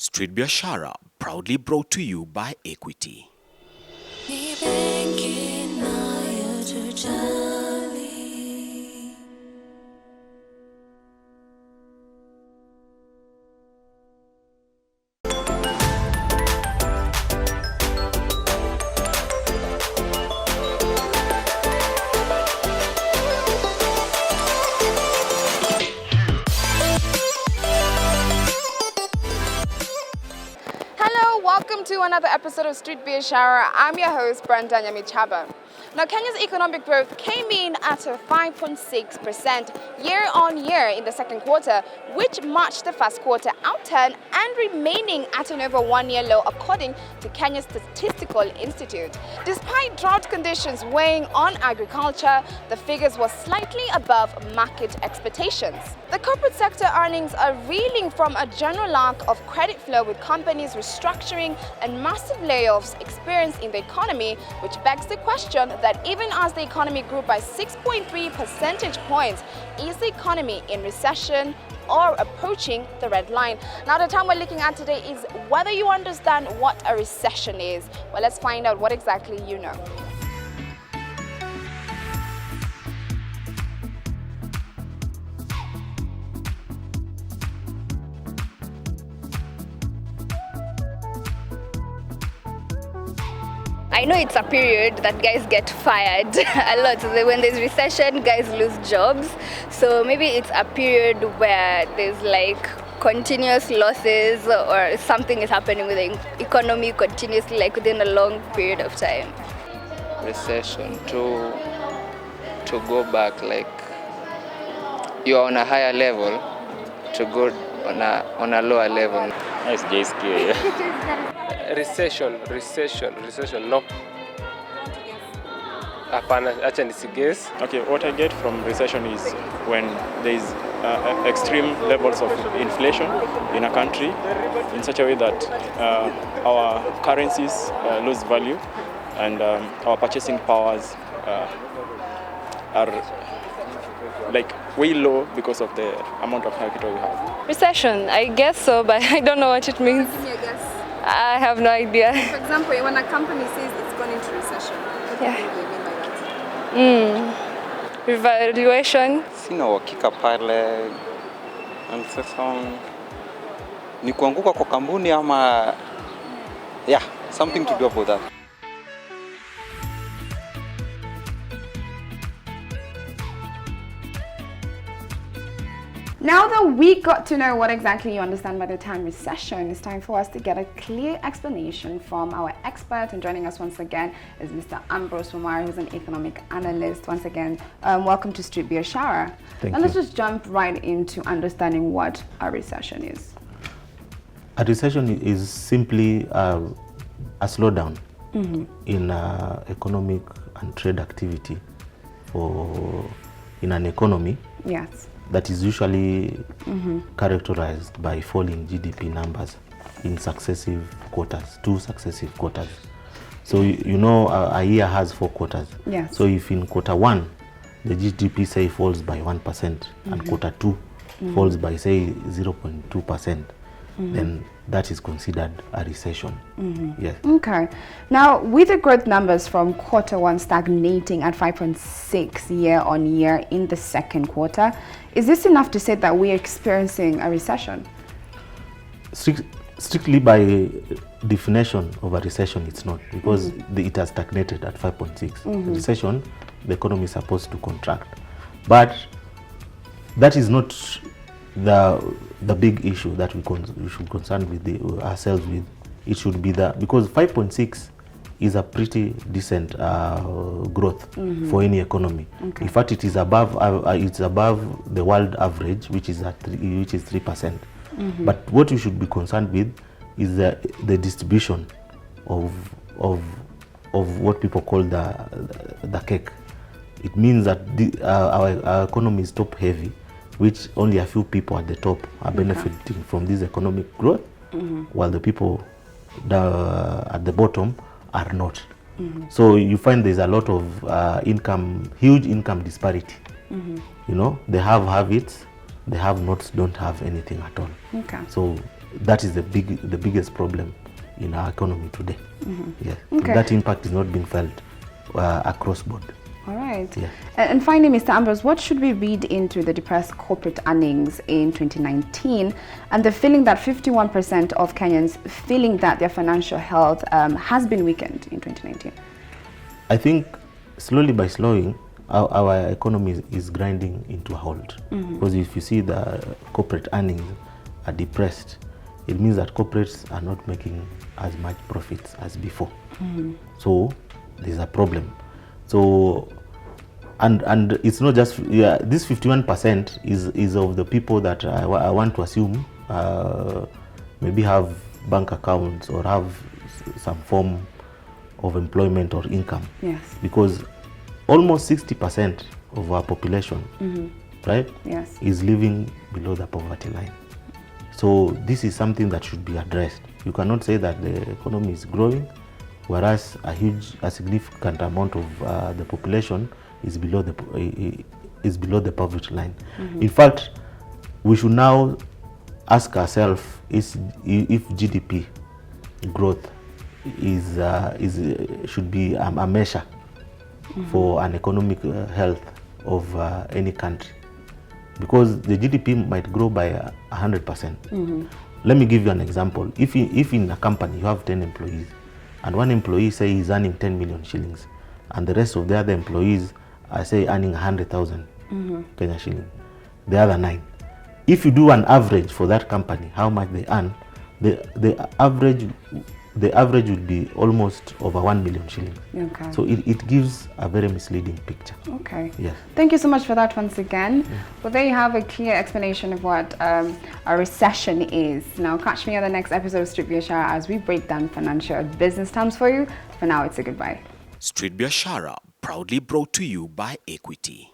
Street Biashara, proudly brought to you by Equity. Welcome to another episode of Street Biashara. I'm your host, Brenda Nyamichaba. Now, Kenya's economic growth came in at a 5.6% year-on-year in the second quarter, which matched the first quarter outturn and remaining at an over one-year low according to Kenya's Statistical Institute. Despite drought conditions weighing on agriculture, the figures were slightly above market expectations. The corporate sector earnings are reeling from a general lack of credit flow, with companies restructuring and massive layoffs experienced in the economy, which begs the question that even as the economy grew by 6.3 percentage points, is the economy in recession or approaching the red line? Now, the time we're looking at today is whether you understand what a recession is. Well, let's find out what exactly you know. I know it's a period that guys get fired a lot. When there's recession, guys lose jobs. So maybe it's a period where there's like continuous losses or something is happening with the economy continuously, like within a long period of time. Recession to go back, like you are on a higher level to go on a lower level. Nice JSK. Recession, no. Hapana, acha nisigesi. Okay, what I get from recession is when there is extreme levels of inflation in a country in such a way that our currencies lose value and our purchasing powers are like way low because of the amount of capital we have. Recession, I guess so, but I don't know what it means. I have no idea. For example, when a company says it's gone into recession, what do they mean by that? Revaluation. Sina uhakika pale. Recession ni kuanguka kwa kampuni ama something to do about that. Now that we got to know what exactly you understand by the term recession, it's time for us to get a clear explanation from our expert. And joining us once again is Mr. Ambrose Umar, who's an economic analyst. Once again, welcome to Street Biashara. Thank now you. Let's just jump right into understanding what a recession is. A recession is simply a slowdown in economic and trade activity in an economy. Yes. That is usually characterized by falling GDP numbers in successive quarters, 2 successive quarters. So you know a year has 4 quarters. Yes. So if in quarter 1 the GDP say falls by 1% and quarter 2 falls by say 0.2%, then that is considered a recession. Yes. Okay. Now, with the growth numbers from quarter 1 stagnating at 5.6 year-on-year in the second quarter, is this enough to say that we're experiencing a recession? Strictly by definition of a recession, it's not, because it has stagnated at 5.6. Recession, the economy is supposed to contract, but that is not the big issue that we should concern with ourselves with. It should be because 5.6 is a pretty decent growth for any economy. Okay. In fact, it is above the world average, which is 3%. But what we should be concerned with is the distribution of what people call the cake. It means that our economy is top heavy, which only a few people at the top are benefiting from this economic growth, while the people at the bottom are not. So you find there's a lot of huge income disparity. You know, they have it, the have-nots don't have anything at all. Okay. So that is the biggest problem in our economy today. Yeah. Okay. That impact is not being felt across board. All right. Yeah. And finally, Mr. Ambrose, what should we read into the depressed corporate earnings in 2019 and the feeling that 51% of Kenyans feeling that their financial health has been weakened in 2019? I think slowly by slowing, our economy is grinding into a halt. Because if you see the corporate earnings are depressed, it means that corporates are not making as much profits as before. So there's a problem. So, and it's not just, this 51% is of the people that I want to assume maybe have bank accounts or have some form of employment or income. Yes. Because almost 60% of our population, right, Yes. is living below the poverty line. So this is something that should be addressed. You cannot say that the economy is growing, whereas a significant amount of the population is below the poverty line. In fact, we should now ask ourselves if GDP growth should be a measure for an economic health of any country, because the GDP might grow by 100%. Let me give you an example. If in a company you have 10 employees, and one employee say he's earning 10 million shillings, and the rest of the other employees are say earning 100,000 Kenya shilling, the other 9. If you do an average for that company, how much they earn, the average would be almost over 1 million shillings. Okay. So it gives a very misleading picture. Okay. Yes. Thank you so much for that once again. Well, there you have a clear explanation of what a recession is. Now, catch me on the next episode of Street Biashara as we break down financial and business terms for you. For now, it's a goodbye. Street Biashara, proudly brought to you by Equity.